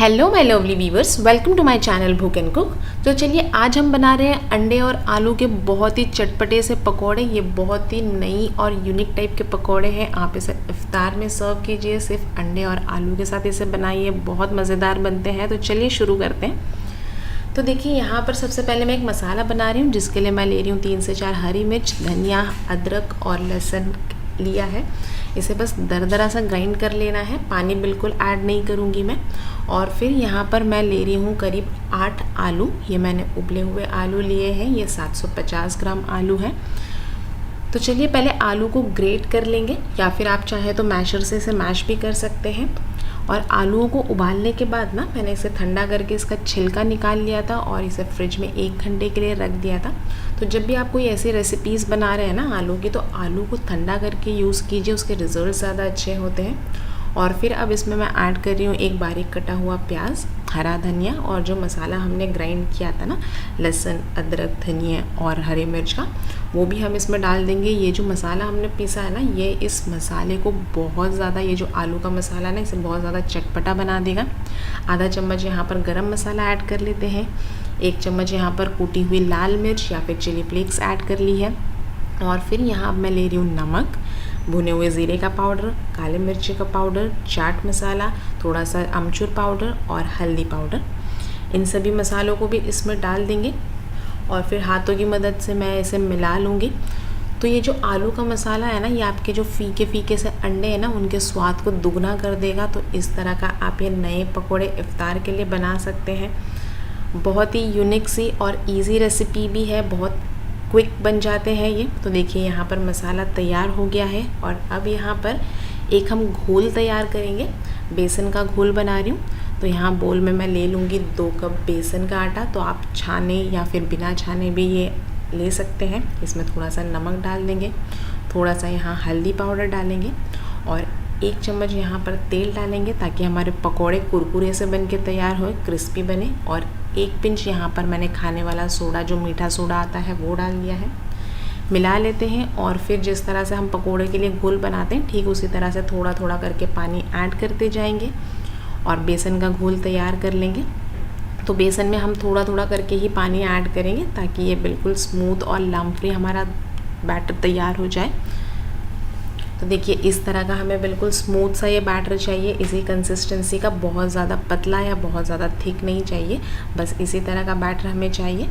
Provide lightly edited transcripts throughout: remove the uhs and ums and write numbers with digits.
Hello my lovely viewers, welcome to my channel Bhookh and cook. तो चलिए आज हम बना रहे हैं अंडे और आलू के बहुत ही चटपटे से पकोड़े। ये बहुत ही नई और यूनिक टाइप के पकोड़े हैं। आप इसे इफ्तार में सर्व कीजिए, सिर्फ अंडे और आलू के साथ इसे बनाइए, बहुत मज़ेदार बनते हैं। तो चलिए शुरू करते हैं। तो देखिए यहाँ पर सबसे पहले मैं एक मसाला बना रही हूँ, जिसके लिए मैं ले रही हूँ 3 से 4 हरी मिर्च, धनिया, अदरक और लहसुन लिया है। इसे बस दरदरा सा ग्राइंड कर लेना है, पानी बिल्कुल ऐड नहीं करूँगी मैं। और फिर यहाँ पर मैं ले रही हूँ करीब 8 आलू। ये मैंने उबले हुए आलू लिए हैं, ये 750 ग्राम आलू हैं। तो चलिए पहले आलू को ग्रेट कर लेंगे, या फिर आप चाहें तो मैशर से इसे मैश भी कर सकते हैं। और आलूओं को उबालने के बाद ना मैंने इसे ठंडा करके इसका छिलका निकाल लिया था और इसे फ्रिज में 1 घंटे के लिए रख दिया था। तो जब भी आप कोई ऐसी रेसिपीज़ बना रहे हैं ना आलू की, तो आलू को ठंडा करके यूज़ कीजिए, उसके रिजल्ट ज़्यादा अच्छे होते हैं। और फिर अब इसमें मैं ऐड कर रही हूँ एक बारीक कटा हुआ प्याज, हरा धनिया और जो मसाला हमने ग्राइंड किया था ना, लहसुन, अदरक, धनिया और हरी मिर्च का, वो भी हम इसमें डाल देंगे। ये जो मसाला हमने पीसा है ना, ये इस मसाले को बहुत ज़्यादा, ये जो आलू का मसाला ना, इसे बहुत ज़्यादा चटपटा बना देगा। आधा चम्मच यहाँ पर गरम मसाला ऐड कर लेते हैं। 1 चम्मच यहाँ पर कूटी हुई लाल मिर्च या फिर चिली फ्लेक्स ऐड कर ली है। और फिर यहाँ मैं ले रही हूँ नमक, भुने हुए ज़ीरे का पाउडर, काले मिर्ची का पाउडर, चाट मसाला, थोड़ा सा अमचूर पाउडर और हल्दी पाउडर। इन सभी मसालों को भी इसमें डाल देंगे और फिर हाथों की मदद से मैं इसे मिला लूँगी। तो ये जो आलू का मसाला है ना, ये आपके जो फीके फीके से अंडे हैं ना, उनके स्वाद को दुगना कर देगा। तो इस तरह का आप ये नए पकोड़े इफ्तार के लिए बना सकते हैं। बहुत ही यूनिक सी और ईजी रेसिपी भी है, बहुत क्विक बन जाते हैं ये। तो देखिए यहाँ पर मसाला तैयार हो गया है और अब यहाँ पर एक हम घोल तैयार करेंगे। बेसन का घोल बना रही हूँ। तो यहाँ बोल में मैं ले लूँगी 2 कप बेसन का आटा। तो आप छाने या फिर बिना छाने भी ये ले सकते हैं। इसमें थोड़ा सा नमक डाल देंगे, थोड़ा सा यहाँ हल्दी पाउडर डालेंगे और 1 चम्मच यहाँ पर तेल डालेंगे, ताकि हमारे पकोड़े कुरकुरे से बन के तैयार हो, क्रिस्पी बने। और 1 पिंच यहाँ पर मैंने खाने वाला सोडा, जो मीठा सोडा आता है, वो डाल दिया है। मिला लेते हैं और फिर जिस तरह से हम पकोड़े के लिए घोल बनाते हैं, ठीक उसी तरह से थोड़ा थोड़ा करके पानी ऐड करते जाएंगे और बेसन का घोल तैयार कर लेंगे। तो बेसन में हम थोड़ा थोड़ा करके ही पानी ऐड करेंगे, ताकि ये बिल्कुल स्मूथ और लम्प फ्री हमारा बैटर तैयार हो जाए। तो देखिए इस तरह का हमें बिल्कुल स्मूथ सा ये बैटर चाहिए, इसी कंसिस्टेंसी का, बहुत ज़्यादा पतला या बहुत ज़्यादा थिक नहीं चाहिए, बस इसी तरह का बैटर हमें चाहिए।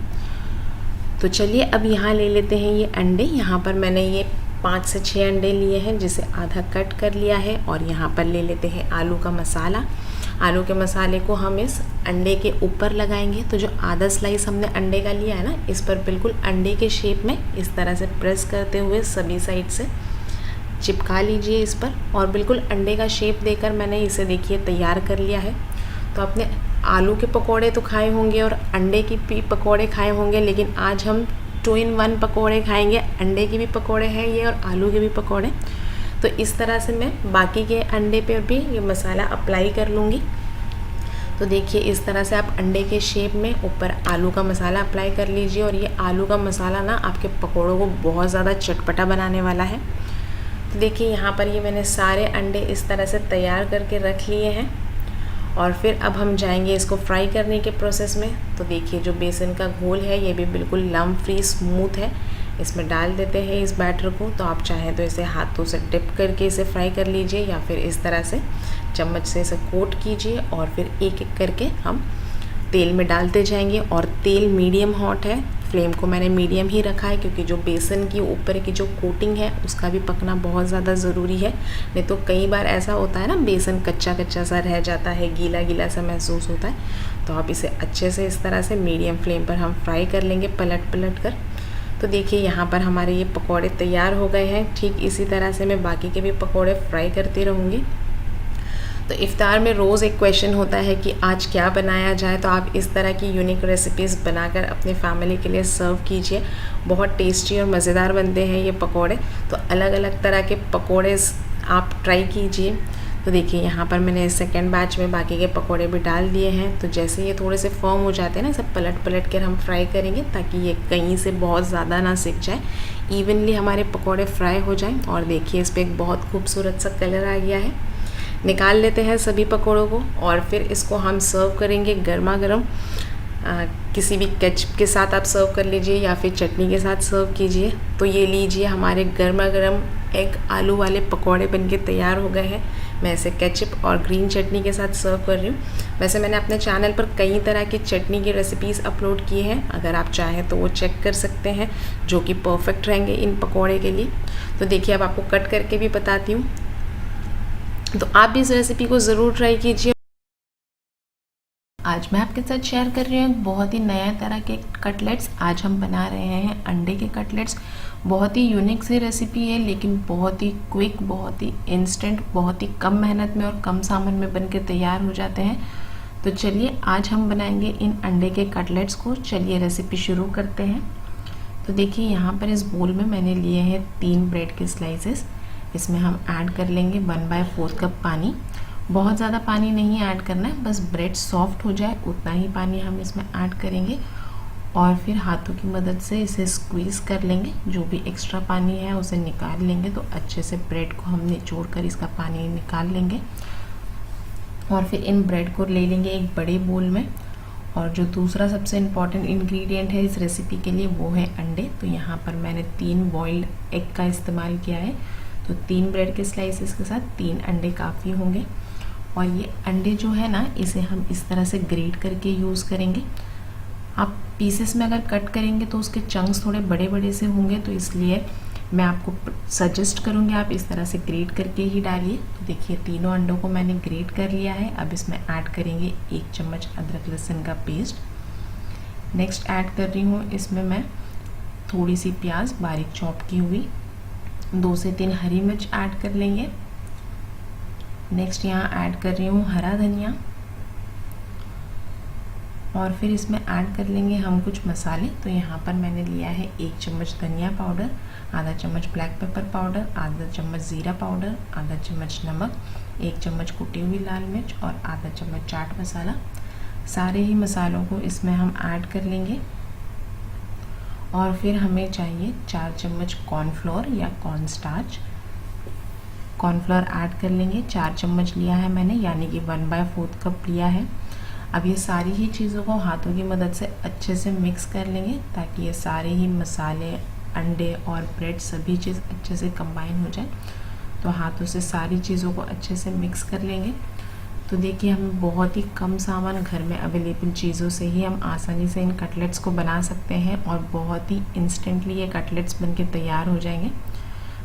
तो चलिए अब यहाँ ले लेते हैं ये अंडे। यहाँ पर मैंने ये 5 से 6 अंडे लिए हैं, जिसे आधा कट कर लिया है। और यहाँ पर ले लेते हैं आलू का मसाला। आलू के मसाले को हम इस अंडे के ऊपर लगाएंगे। तो जो आधा स्लाइस हमने अंडे का लिया है ना, इस पर बिल्कुल अंडे के शेप में इस तरह से प्रेस करते हुए सभी साइड से चिपका लीजिए इस पर, और बिल्कुल अंडे का शेप देकर मैंने इसे देखिए तैयार कर लिया है। तो आपने आलू के पकोड़े तो खाए होंगे और अंडे की भी पकोड़े खाए होंगे, लेकिन आज हम 2 in 1 पकोड़े खाएंगे। अंडे के भी पकोड़े हैं ये और आलू के भी पकोड़े। तो इस तरह से मैं बाकी के अंडे पर भी ये मसाला अप्लाई कर लूँगी। तो देखिए इस तरह से आप अंडे के शेप में ऊपर आलू का मसाला अप्लाई कर लीजिए। और ये आलू का मसाला ना आपके पकोड़ों को बहुत ज़्यादा चटपटा बनाने वाला है। तो देखिए यहाँ पर ये मैंने सारे अंडे इस तरह से तैयार करके रख लिए हैं और फिर अब हम जाएंगे इसको फ्राई करने के प्रोसेस में। तो देखिए जो बेसन का घोल है, ये भी बिल्कुल लम्प फ्री स्मूथ है। इसमें डाल देते हैं इस बैटर को। तो आप चाहें तो इसे हाथों से डिप करके इसे फ्राई कर लीजिए, या फिर इस तरह से चम्मच से इसे कोट कीजिए और फिर एक एक करके हम तेल में डालते जाएंगे। और तेल मीडियम हॉट है, फ्लेम को मैंने मीडियम ही रखा है, क्योंकि जो बेसन की ऊपर की जो कोटिंग है उसका भी पकना बहुत ज़्यादा ज़रूरी है। नहीं तो कई बार ऐसा होता है ना, बेसन कच्चा कच्चा सा रह जाता है, गीला गीला सा महसूस होता है। तो आप इसे अच्छे से इस तरह से मीडियम फ्लेम पर हम फ्राई कर लेंगे, पलट पलट कर। तो देखिए यहाँ पर हमारे ये पकोड़े तैयार हो गए हैं। ठीक इसी तरह से मैं बाकी के भी पकोड़े फ्राई करती रहूँगी। तो इफ़्तार में रोज़ एक क्वेश्चन होता है कि आज क्या बनाया जाए। तो आप इस तरह की यूनिक रेसिपीज़ बनाकर अपनी फैमिली के लिए सर्व कीजिए। बहुत टेस्टी और मज़ेदार बनते हैं ये पकोड़े। तो अलग अलग तरह के पकोड़े आप ट्राई कीजिए। तो देखिए यहाँ पर मैंने सेकंड बैच में बाकी के पकोड़े भी डाल दिए हैं। तो जैसे ये थोड़े से फर्म हो जाते हैं ना, सब पलट पलट कर हम फ्राई करेंगे, ताकि ये कहीं से बहुत ज़्यादा ना सिक जाए, इवनली हमारे पकोड़े फ्राई हो जाएं। और देखिए इस पर एक बहुत खूबसूरत सा कलर आ गया है। निकाल लेते हैं सभी पकौड़ों को और फिर इसको हम सर्व करेंगे गर्मा गर्म। किसी भी केचप के साथ आप सर्व कर लीजिए या फिर चटनी के साथ सर्व कीजिए। तो ये लीजिए, हमारे गर्मा गर्म एग आलू वाले पकौड़े बनके तैयार हो गए हैं। मैं इसे केचप और ग्रीन चटनी के साथ सर्व कर रही हूँ। वैसे मैंने अपने चैनल पर कई तरह की चटनी की रेसिपीज़ अपलोड की हैं, अगर आप चाहें तो वो चेक कर सकते हैं, जो कि परफेक्ट रहेंगे इन पकौड़े के लिए। तो देखिए, अब आपको कट करके भी बताती हूँ, तो आप भी इस रेसिपी को ज़रूर ट्राई कीजिए। आज मैं आपके साथ शेयर कर रही हूँ एक बहुत ही नया तरह के कटलेट्स। आज हम बना रहे हैं अंडे के कटलेट्स। बहुत ही यूनिक सी रेसिपी है, लेकिन बहुत ही क्विक, बहुत ही इंस्टेंट, बहुत ही कम मेहनत में और कम सामान में बनके तैयार हो जाते हैं। तो चलिए आज हम बनाएंगे इन अंडे के कटलेट्स को। चलिए रेसिपी शुरू करते हैं। तो देखिए, यहाँ पर इस बोल में मैंने लिए हैं 3 ब्रेड के स्लाइसेस। इसमें हम ऐड कर लेंगे 1/4 कप पानी। बहुत ज़्यादा पानी नहीं ऐड करना है, बस ब्रेड सॉफ्ट हो जाए उतना ही पानी हम इसमें ऐड करेंगे और फिर हाथों की मदद से इसे स्क्वीज़ कर लेंगे। जो भी एक्स्ट्रा पानी है उसे निकाल लेंगे। तो अच्छे से ब्रेड को हम निचोड़ कर इसका पानी निकाल लेंगे और फिर इन ब्रेड को ले लेंगे एक बड़े बोल में। और जो दूसरा सबसे इम्पॉर्टेंट इंग्रेडिएंट है इस रेसिपी के लिए, वो है अंडे। तो यहाँ पर मैंने 3 बॉइल्ड एग का इस्तेमाल किया है। तो 3 ब्रेड के स्लाइसेस के साथ 3 अंडे काफ़ी होंगे। और ये अंडे जो है ना, इसे हम इस तरह से ग्रेट करके यूज़ करेंगे। आप पीसेस में अगर कट करेंगे तो उसके चंक्स थोड़े बड़े बड़े से होंगे, तो इसलिए मैं आपको सजेस्ट करूँगी आप इस तरह से ग्रेट करके ही डालिए। तो देखिए, तीनों अंडों को मैंने ग्रेट कर लिया है। अब इसमें ऐड करेंगे 1 चम्मच अदरक लहसुन का पेस्ट। नेक्स्ट ऐड कर रही हूँ इसमें मैं थोड़ी सी प्याज बारीक चॉप की हुई, 2 से 3 हरी मिर्च ऐड कर लेंगे। नेक्स्ट यहाँ ऐड कर रही हूँ हरा धनिया और फिर इसमें ऐड कर लेंगे हम कुछ मसाले। तो यहाँ पर मैंने लिया है 1 चम्मच धनिया पाउडर, आधा चम्मच ब्लैक पेपर पाउडर, आधा चम्मच ज़ीरा पाउडर, आधा चम्मच नमक, 1 चम्मच कुटी हुई लाल मिर्च और आधा चम्मच चाट मसाला। सारे ही मसालों को इसमें हम ऐड कर लेंगे और फिर हमें चाहिए 4 चम्मच कॉर्नफ्लोर या कॉर्नस्टार्च। कॉर्नफ्लोर ऐड कर लेंगे, 4 चम्मच लिया है मैंने, यानी कि 1/4 कप लिया है। अब ये सारी ही चीज़ों को हाथों की मदद से अच्छे से मिक्स कर लेंगे, ताकि ये सारे ही मसाले, अंडे और ब्रेड सभी चीज़ अच्छे से कंबाइन हो जाए। तो हाथों से सारी चीज़ों को अच्छे से मिक्स कर लेंगे। तो देखिए, हमें बहुत ही कम सामान, घर में अवेलेबल चीज़ों से ही हम आसानी से इन कटलेट्स को बना सकते हैं और बहुत ही इंस्टेंटली ये कटलेट्स बनके तैयार हो जाएंगे।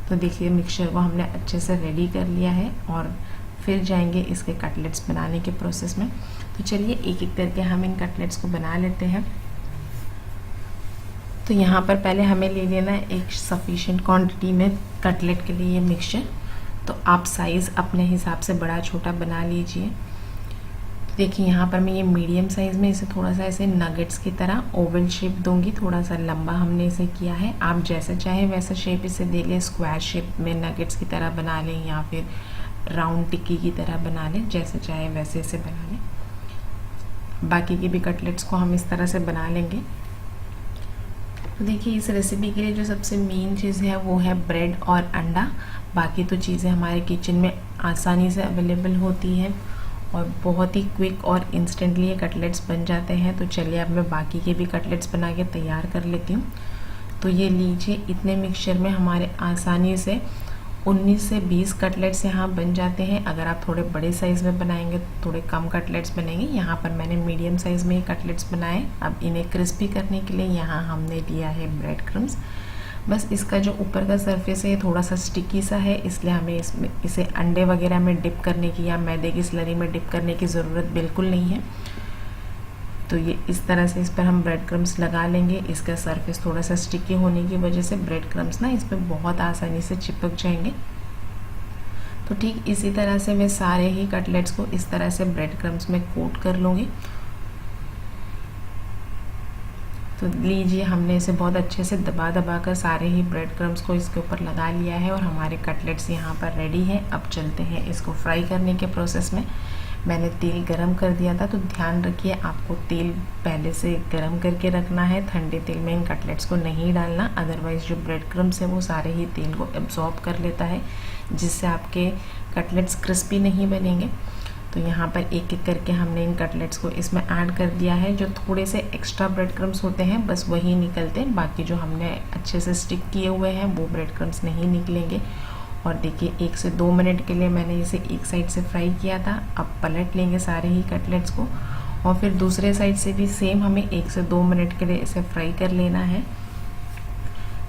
तो देखिए, मिक्सचर को हमने अच्छे से रेडी कर लिया है और फिर जाएंगे इसके कटलेट्स बनाने के प्रोसेस में। तो चलिए एक एक करके हम इन कटलेट्स को बना लेते हैं। तो यहाँ पर पहले हमें ले लेना है एक सफिशिएंट क्वांटिटी में कटलेट के लिए ये मिक्सचर। तो आप साइज़ अपने हिसाब से बड़ा छोटा बना लीजिए। देखिए, यहाँ पर मैं ये मीडियम साइज़ में इसे थोड़ा सा ऐसे नगेट्स की तरह ओवल शेप दूंगी। थोड़ा सा लंबा हमने इसे किया है। आप जैसे चाहें वैसा शेप इसे दे लें, स्क्वायर शेप में नगेट्स की तरह बना लें या फिर राउंड टिक्की की तरह बना लें, जैसे चाहे वैसे इसे बना लें। बाकी के भी कटलेट्स को हम इस तरह से बना लेंगे। तो देखिए, इस रेसिपी के लिए जो सबसे मेन चीज़ है वो है ब्रेड और अंडा। बाकी तो चीज़ें हमारे किचन में आसानी से अवेलेबल होती हैं और बहुत ही क्विक और इंस्टेंटली ये कटलेट्स बन जाते हैं। तो चलिए अब मैं बाकी के भी कटलेट्स बना के तैयार कर लेती हूँ। तो ये लीजिए, इतने मिक्सचर में हमारे आसानी से 19 से 20 कटलेट्स यहाँ बन जाते हैं। अगर आप थोड़े बड़े साइज़ में बनाएंगे तो थोड़े कम कटलेट्स बनेंगे। यहाँ पर मैंने मीडियम साइज़ में ही कटलेट्स बनाए। अब इन्हें क्रिस्पी करने के लिए यहाँ हमने लिया है ब्रेड क्रम्स। बस इसका जो ऊपर का सरफेस है ये थोड़ा सा स्टिकी सा है, इसलिए हमें इसे अंडे वगैरह में डिप करने की या मैदे की स्लरी में डिप करने की ज़रूरत बिल्कुल नहीं है। तो ये इस तरह से इस पर हम ब्रेड क्रम्स लगा लेंगे। इसका सरफेस थोड़ा सा स्टिकी होने की वजह से ब्रेड क्रम्स ना इस पर बहुत आसानी से चिपक जाएंगे। तो ठीक इसी तरह से मैं सारे ही कटलेट्स को इस तरह से ब्रेड क्रम्स में कोट कर लूँगी। तो लीजिए, हमने इसे बहुत अच्छे से दबा दबा कर सारे ही ब्रेड क्रम्स को इसके ऊपर लगा लिया है और हमारे कटलेट्स यहाँ पर रेडी हैं। अब चलते हैं इसको फ्राई करने के प्रोसेस में। मैंने तेल गरम कर दिया था। तो ध्यान रखिए आपको तेल पहले से गरम करके रखना है, ठंडे तेल में इन कटलेट्स को नहीं डालना, अदरवाइज़ जो ब्रेड क्रम्स है वो सारे ही तेल को एब्जॉर्ब कर लेता है, जिससे आपके कटलेट्स क्रिस्पी नहीं बनेंगे। तो यहाँ पर एक एक करके हमने इन कटलेट्स को इसमें ऐड कर दिया है। जो थोड़े से एक्स्ट्रा ब्रेड क्रम्स होते हैं बस वही निकलते हैं, बाकी जो हमने अच्छे से स्टिक किए हुए हैं वो ब्रेड क्रम्स नहीं निकलेंगे। और देखिए 1 से 2 मिनट के लिए मैंने इसे एक साइड से फ्राई किया था। अब पलट लेंगे सारे ही कटलेट्स को और फिर दूसरे साइड से भी सेम हमें 1 से 2 मिनट के लिए इसे फ्राई कर लेना है।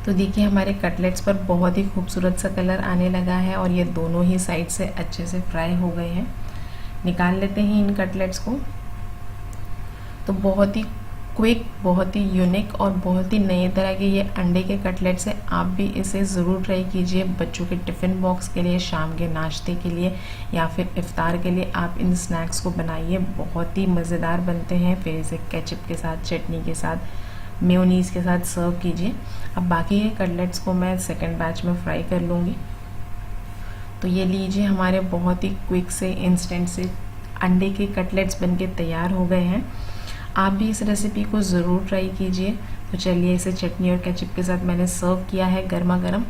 तो देखिए हमारे कटलेट्स पर बहुत ही खूबसूरत सा कलर आने लगा है और ये दोनों ही साइड से अच्छे से फ्राई हो गए हैं। निकाल लेते हैं इन कटलेट्स को। तो बहुत ही क्विक, बहुत ही यूनिक और बहुत ही नए तरह के ये अंडे के कटलेट्स हैं। आप भी इसे ज़रूर ट्राई कीजिए बच्चों के टिफ़िन बॉक्स के लिए, शाम के नाश्ते के लिए या फिर इफ्तार के लिए आप इन स्नैक्स को बनाइए, बहुत ही मज़ेदार बनते हैं। फिर इसे केचप के साथ, चटनी के साथ, मेयोनीज़ के साथ सर्व कीजिए। अब बाकी के कटलेट्स को मैं सेकेंड बैच में फ्राई कर लूँगी। तो ये लीजिए हमारे बहुत ही क्विक से, इंस्टेंट से अंडे के कटलेट्स बनके तैयार हो गए हैं। आप भी इस रेसिपी को ज़रूर ट्राई कीजिए। तो चलिए इसे चटनी और केचप के साथ मैंने सर्व किया है गर्मा गर्म।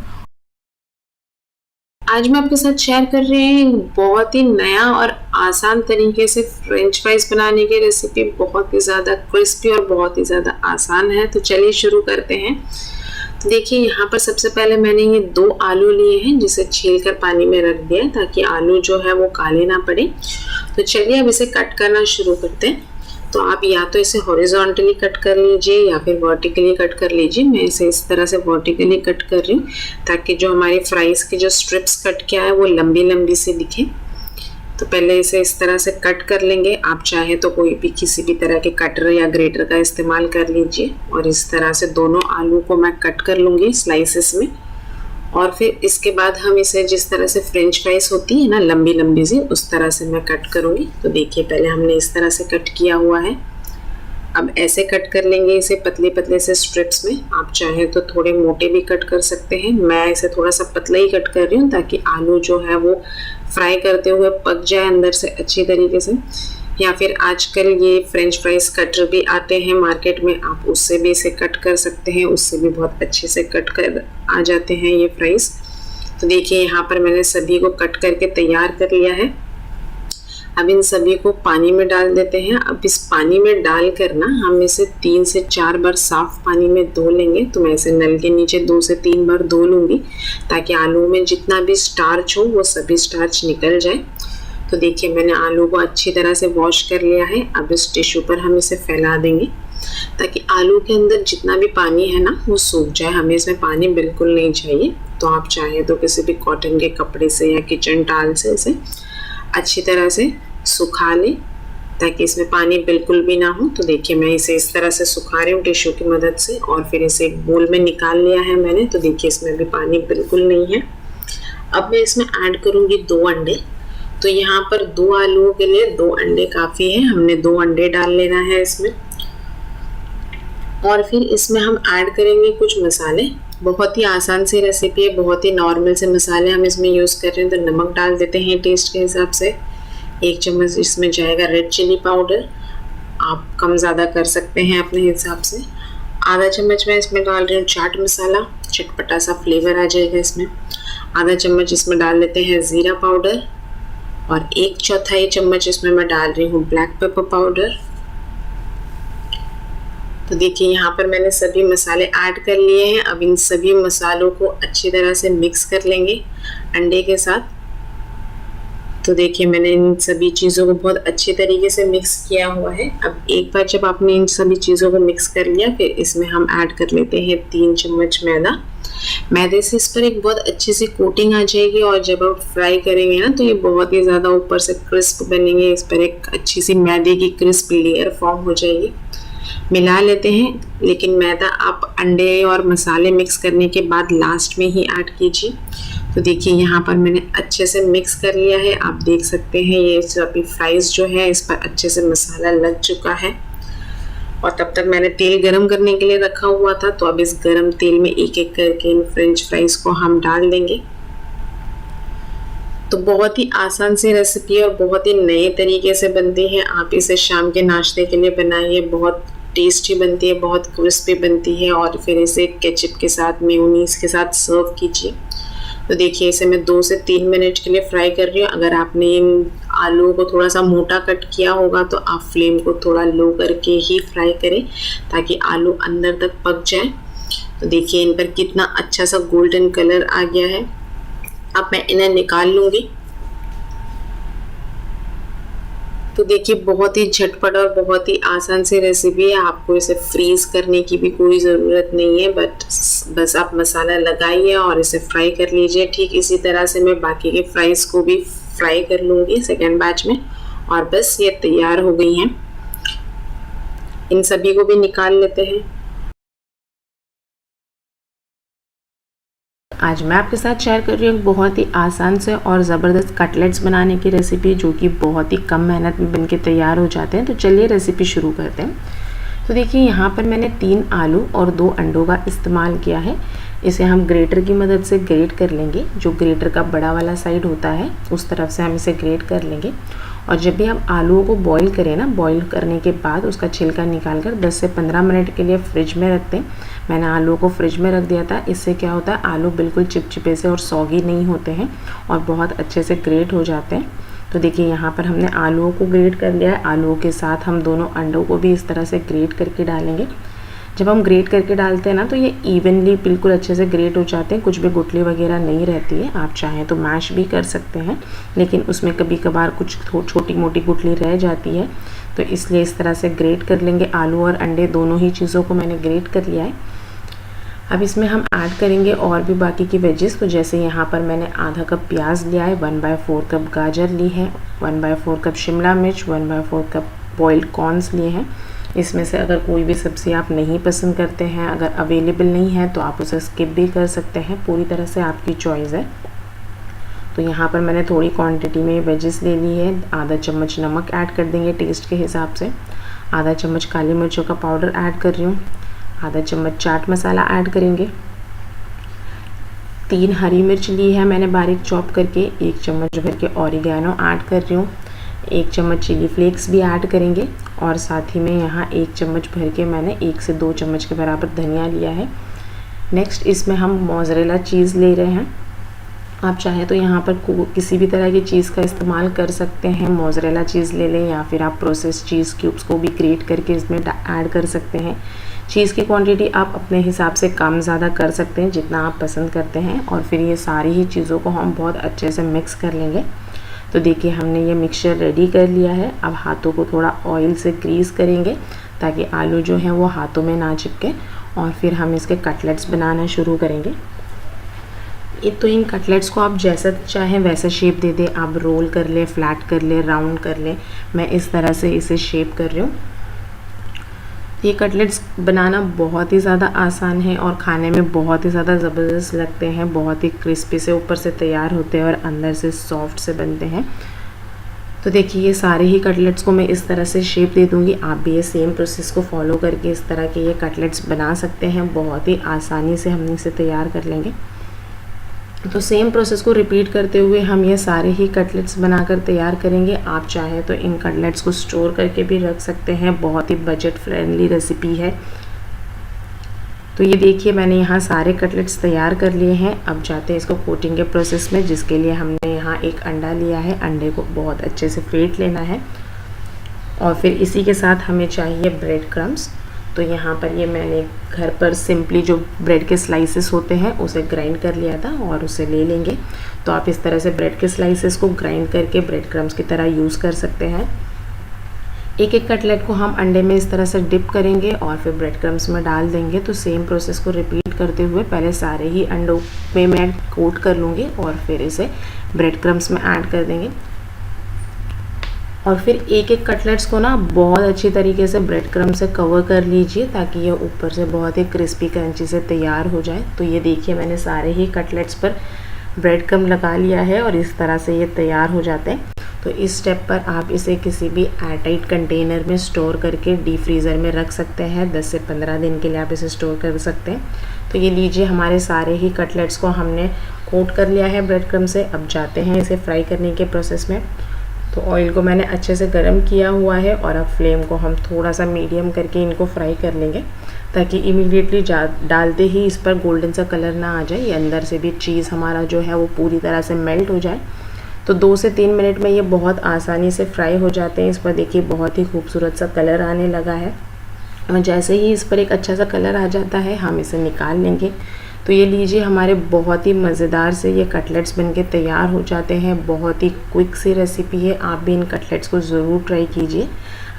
आज मैं आपके साथ शेयर कर रही हूँ बहुत ही नया और आसान तरीके से फ्रेंच फ्राइज बनाने की रेसिपी। बहुत ही ज़्यादा क्रिस्पी और बहुत ही ज़्यादा आसान है। तो चलिए शुरू करते हैं। तो देखिए यहाँ पर सबसे पहले मैंने ये 2 आलू लिए हैं, जिसे छील कर पानी में रख दिया है ताकि आलू जो है वो काले ना पड़े। तो चलिए अब इसे कट करना शुरू करते हैं। तो आप या तो इसे हॉरिजॉन्टली कट कर लीजिए या फिर वर्टिकली कट कर लीजिए। मैं इसे इस तरह से वर्टिकली कट कर रही हूँ ताकि जो हमारी फ्राइज़ की जो स्ट्रिप्स कट किया है वो लंबी लंबी सी दिखे। तो पहले इसे इस तरह से कट कर लेंगे। आप चाहे तो कोई भी किसी भी तरह के कटर या ग्रेटर का इस्तेमाल कर लीजिए। और इस तरह से दोनों आलू को मैं कट कर लूँगी स्लाइसेस में। और फिर इसके बाद हम इसे जिस तरह से फ्रेंच फ्राइज होती है ना, लंबी लंबी सी, उस तरह से मैं कट करूँगी। तो देखिए पहले हमने इस तरह से कट किया हुआ है। अब ऐसे कट कर लेंगे इसे पतले पतले से स्ट्रिप्स में। आप चाहे तो थोड़े मोटे भी कट कर सकते हैं। मैं इसे थोड़ा सा पतला ही कट कर रही हूँ ताकि आलू जो है वो फ्राई करते हुए पक जाए अंदर से अच्छी तरीके से। या फिर आजकल ये फ्रेंच फ्राइज कटर भी आते हैं मार्केट में, आप उससे भी इसे कट कर सकते हैं, उससे भी बहुत अच्छे से कट कर आ जाते हैं ये फ्राइज। तो देखिए यहाँ पर मैंने सभी को कट करके तैयार कर लिया है। अब इन सभी को पानी में डाल देते हैं। अब इस पानी में डाल कर ना हम इसे 3 से 4 बार साफ पानी में धो लेंगे। तो मैं इसे नल के नीचे 2 से 3 बार धो लूँगी ताकि आलू में जितना भी स्टार्च हो वो सभी स्टार्च निकल जाए। तो देखिए मैंने आलू को अच्छी तरह से वॉश कर लिया है। अब इस टिश्यू पर हम इसे फैला देंगे ताकि आलू के अंदर जितना भी पानी है ना वो सूख जाए। हमें इसमें पानी बिल्कुल नहीं चाहिए। तो आप चाहे तो किसी भी कॉटन के कपड़े से या किचन टाल से इसे अच्छी तरह से सुखा लें ताकि इसमें पानी बिल्कुल भी ना हो। तो देखिए मैं इसे इस तरह से सुखा रही हूँ टिश्यू की मदद से और फिर इसे एक बोल में निकाल लिया है मैंने। तो देखिए इसमें भी पानी बिल्कुल नहीं है। अब मैं इसमें ऐड करूँगी 2 अंडे। तो यहाँ पर 2 आलूओं के लिए 2 अंडे काफ़ी है। हमने 2 अंडे डाल लेना है इसमें। और फिर इसमें हम ऐड करेंगे कुछ मसाले। बहुत ही आसान सी रेसिपी है, बहुत ही नॉर्मल से मसाले हम इसमें यूज़ कर रहे हैं। तो नमक डाल देते हैं टेस्ट के हिसाब से। 1 चम्मच इसमें जाएगा रेड चिली पाउडर, आप कम ज़्यादा कर सकते हैं अपने हिसाब से। आधा चम्मच मैं इसमें डाल रही हूँ चाट मसाला, चटपटा सा फ्लेवर आ जाएगा इसमें। आधा चम्मच इसमें डाल देते हैं ज़ीरा पाउडर और 1/4 चम्मच इसमें मैं डाल रही हूँ ब्लैक पेपर पाउडर। तो देखिए यहाँ पर मैंने सभी मसाले ऐड कर लिए हैं। अब इन सभी मसालों को अच्छी तरह से मिक्स कर लेंगे अंडे के साथ। तो देखिए मैंने इन सभी चीज़ों को बहुत अच्छी तरीके से मिक्स किया हुआ है। अब एक बार जब आपने इन सभी चीज़ों को मिक्स कर लिया, फिर इसमें हम ऐड कर लेते हैं 3 चम्मच मैदा। मैदे से इस पर एक बहुत अच्छी सी कोटिंग आ जाएगी और जब आप फ्राई करेंगे ना तो ये बहुत ही ज़्यादा ऊपर से क्रिस्प बनेंगे। इस पर एक अच्छी सी मैदे की क्रिस्प लेयर फॉर्म हो जाएगी। मिला लेते हैं, लेकिन मैदा आप अंडे और मसाले मिक्स करने के बाद लास्ट में ही ऐड कीजिए। तो देखिए यहाँ पर मैंने अच्छे से मिक्स कर लिया है। आप देख सकते हैं ये सभी फ्राइज़ जो है इस पर अच्छे से मसाला लग चुका है। और तब तक मैंने तेल गरम करने के लिए रखा हुआ था। तो अब इस गरम तेल में एक एक करके इन फ्रेंच फ्राइज़ को हम डाल देंगे। तो बहुत ही आसान सी रेसिपी है और बहुत ही नए तरीके से बनती है। आप इसे शाम के नाश्ते के लिए बनाइए, बहुत टेस्टी बनती है, बहुत क्रिस्पी बनती है। और फिर इसे केचप के साथ, मेयोनीज के साथ सर्व कीजिए। तो देखिए इसे मैं 2 से 3 मिनट के लिए फ्राई कर रही हूँ। अगर आपने इन आलूओं को थोड़ा सा मोटा कट किया होगा तो आप फ्लेम को थोड़ा लो करके ही फ्राई करें ताकि आलू अंदर तक पक जाए। तो देखिए इन पर कितना अच्छा सा गोल्डन कलर आ गया है। अब मैं इन्हें निकाल लूँगी। तो देखिए बहुत ही झटपट और बहुत ही आसान सी रेसिपी है। आपको इसे फ्रीज करने की भी कोई ज़रूरत नहीं है, बस आप मसाला लगाइए और इसे फ्राई कर लीजिए। ठीक इसी तरह से मैं बाकी के फ्राइज़ को भी फ्राई कर लूँगी सेकेंड बैच में। और बस ये तैयार हो गई हैं। इन सभी को भी निकाल लेते हैं। आज मैं आपके साथ शेयर कर रही हूँ बहुत ही आसान से और ज़बरदस्त कटलेट्स बनाने की रेसिपी, जो कि बहुत ही कम मेहनत में बनके तैयार हो जाते हैं। तो चलिए रेसिपी शुरू करते हैं। तो देखिए यहाँ पर मैंने 3 आलू और 2 अंडों का इस्तेमाल किया है। इसे हम ग्रेटर की मदद से ग्रेट कर लेंगे। जो ग्रेटर का बड़ा वाला साइड होता है उस तरफ से हम इसे ग्रेट कर लेंगे। और जब भी हम आलूओं को बॉईल करें ना, बॉईल करने के बाद उसका छिलका निकाल कर 10 से 15 मिनट के लिए फ्रिज में रख दें। मैंने आलूओं को फ्रिज में रख दिया था। इससे क्या होता है, आलू बिल्कुल चिपचिपे से और सॉगी नहीं होते हैं और बहुत अच्छे से ग्रेट हो जाते हैं। तो देखिए यहाँ पर हमने आलूओं को ग्रेट कर लिया है। आलूओं के साथ हम दोनों अंडों को भी इस तरह से ग्रेट करके डालेंगे। जब हम ग्रेट करके डालते हैं ना तो ये इवनली बिल्कुल अच्छे से ग्रेट हो जाते हैं, कुछ भी गुठली वगैरह नहीं रहती है। आप चाहें तो मैश भी कर सकते हैं, लेकिन उसमें कभी कभार कुछ छोटी मोटी गुठली रह जाती है, तो इसलिए इस तरह से ग्रेट कर लेंगे। आलू और अंडे दोनों ही चीज़ों को मैंने ग्रेट कर लिया है। अब इसमें हम ऐड करेंगे और भी बाकी की वेजेस। तो जैसे यहाँ पर मैंने आधा कप प्याज लिया है, 1/4 कप गाजर ली है, 1/4 कप शिमला मिर्च, 1/4 कप बॉइल्ड कॉर्न्स लिए हैं। इसमें से अगर कोई भी सब्ज़ी आप नहीं पसंद करते हैं, अगर अवेलेबल नहीं है तो आप उसे स्किप भी कर सकते हैं, पूरी तरह से आपकी चॉइस है। तो यहाँ पर मैंने थोड़ी क्वांटिटी में वेजेस ले ली है। आधा चम्मच नमक ऐड कर देंगे टेस्ट के हिसाब से। आधा चम्मच काली मिर्चों का पाउडर ऐड कर रही हूँ। आधा चम्मच चाट मसाला ऐड करेंगे। 3 हरी मिर्च ली है मैंने बारीक चॉप करके। 1 चम्मच भर के ऑरिगेनो ऐड कर रही हूँ। 1 चम्मच चिली फ्लेक्स भी ऐड करेंगे। और साथ ही में यहाँ 1 चम्मच भर के मैंने 1 से 2 चम्मच के बराबर धनिया लिया है। नेक्स्ट इसमें हम मोज़रेला चीज़ ले रहे हैं। आप चाहें तो यहाँ पर किसी भी तरह की चीज़ का इस्तेमाल कर सकते हैं। मोज़रेला चीज़ ले लें या फिर आप प्रोसेस चीज़ क्यूब्स को भी ग्रेट करके इसमें ऐड कर सकते हैं। चीज़ की क्वांटिटी आप अपने हिसाब से कम ज़्यादा कर सकते हैं जितना आप पसंद करते हैं। और फिर ये सारी ही चीज़ों को हम बहुत अच्छे से मिक्स कर लेंगे। तो देखिए हमने ये मिक्सचर रेडी कर लिया है। अब हाथों को थोड़ा ऑयल से ग्रीस करेंगे ताकि आलू जो है वो हाथों में ना चिपके। और फिर हम इसके कटलेट्स बनाना शुरू करेंगे। तो इन कटलेट्स को आप जैसा चाहें वैसा शेप दे दें। आप रोल कर लें, फ्लैट कर लें, राउंड कर लें। मैं इस तरह से इसे शेप कर रही हूँ। ये कटलेट्स बनाना बहुत ही ज़्यादा आसान है और खाने में बहुत ही ज़्यादा ज़बरदस्त लगते हैं। बहुत ही क्रिस्पी से ऊपर से तैयार होते हैं और अंदर से सॉफ्ट से बनते हैं। तो देखिए ये सारे ही कटलेट्स को मैं इस तरह से शेप दे दूँगी। आप भी ये सेम प्रोसेस को फॉलो करके इस तरह के ये कटलेट्स बना सकते हैं। बहुत ही आसानी से हम इसे तैयार कर लेंगे। तो सेम प्रोसेस को रिपीट करते हुए हम ये सारे ही कटलेट्स बनाकर तैयार करेंगे। आप चाहें तो इन कटलेट्स को स्टोर करके भी रख सकते हैं। बहुत ही बजट फ्रेंडली रेसिपी है। तो ये देखिए मैंने यहाँ सारे कटलेट्स तैयार कर लिए हैं। अब जाते हैं इसको कोटिंग के प्रोसेस में, जिसके लिए हमने यहाँ एक अंडा लिया है। अंडे को बहुत अच्छे से फेंट लेना है और फिर इसी के साथ हमें चाहिए ब्रेड क्रम्स। तो यहाँ पर ये मैंने घर पर सिंपली जो ब्रेड के स्लाइसेस होते हैं उसे ग्राइंड कर लिया था और उसे ले लेंगे। तो आप इस तरह से ब्रेड के स्लाइसेस को ग्राइंड करके ब्रेड क्रम्स की तरह यूज़ कर सकते हैं। एक एक कटलेट को हम अंडे में इस तरह से डिप करेंगे और फिर ब्रेड क्रम्स में डाल देंगे। तो सेम प्रोसेस को रिपीट करते हुए पहले सारे ही अंडों में मैं कोट कर लूँगी और फिर इसे ब्रेड क्रम्स में ऐड कर देंगे। और फिर एक एक कटलेट्स को ना बहुत अच्छी तरीके से ब्रेड क्रम्ब से कवर कर लीजिए ताकि ये ऊपर से बहुत ही क्रिस्पी क्रंची से तैयार हो जाए। तो ये देखिए मैंने सारे ही कटलेट्स पर ब्रेड क्रम्ब लगा लिया है और इस तरह से ये तैयार हो जाते हैं। तो इस स्टेप पर आप इसे किसी भी एयरटाइट कंटेनर में स्टोर करके डीप फ्रीज़र में रख सकते हैं। 10 से 15 दिन के लिए आप इसे स्टोर कर सकते हैं। तो ये लीजिए, हमारे सारे ही कटलेट्स को हमने कोट कर लिया है ब्रेड क्रम्ब से। अब जाते हैं इसे फ्राई करने के प्रोसेस में। तो ऑयल को मैंने अच्छे से गर्म किया हुआ है और अब फ्लेम को हम थोड़ा सा मीडियम करके इनको फ्राई कर लेंगे, ताकि इमीडिएटली डालते ही इस पर गोल्डन सा कलर ना आ जाए, ये अंदर से भी चीज़ हमारा जो है वो पूरी तरह से मेल्ट हो जाए। तो 2 से 3 मिनट में ये बहुत आसानी से फ्राई हो जाते हैं। इस पर देखिए बहुत ही खूबसूरत सा कलर आने लगा है और जैसे ही इस पर एक अच्छा सा कलर आ जाता है हम इसे निकाल लेंगे। तो ये लीजिए, हमारे बहुत ही मज़ेदार से ये कटलेट्स बनके तैयार हो जाते हैं। बहुत ही क्विक सी रेसिपी है, आप भी इन कटलेट्स को ज़रूर ट्राई कीजिए।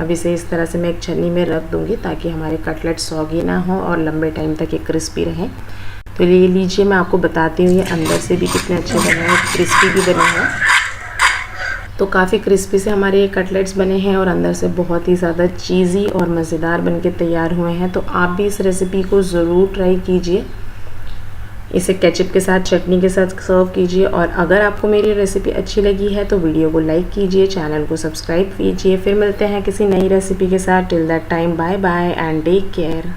अब इसे इस तरह से मैं एक छन्नी में रख दूँगी ताकि हमारे कटलेट्स सॉगी ना हो और लंबे टाइम तक ये क्रिस्पी रहें। तो ये लीजिए, मैं आपको बताती हूँ ये अंदर से भी कितने अच्छे बने हैं, क्रिस्पी भी बने हैं। तो काफ़ी क्रिस्पी से हमारे ये कटलेट्स बने हैं और अंदर से बहुत ही ज़्यादा चीज़ी और मज़ेदार बनके तैयार हुए हैं। तो आप भी इस रेसिपी को ज़रूर ट्राई कीजिए। इसे केचप के साथ, चटनी के साथ सर्व कीजिए। और अगर आपको मेरी रेसिपी अच्छी लगी है तो वीडियो को लाइक कीजिए, चैनल को सब्सक्राइब कीजिए। फिर मिलते हैं किसी नई रेसिपी के साथ। Till that time, bye bye and take care.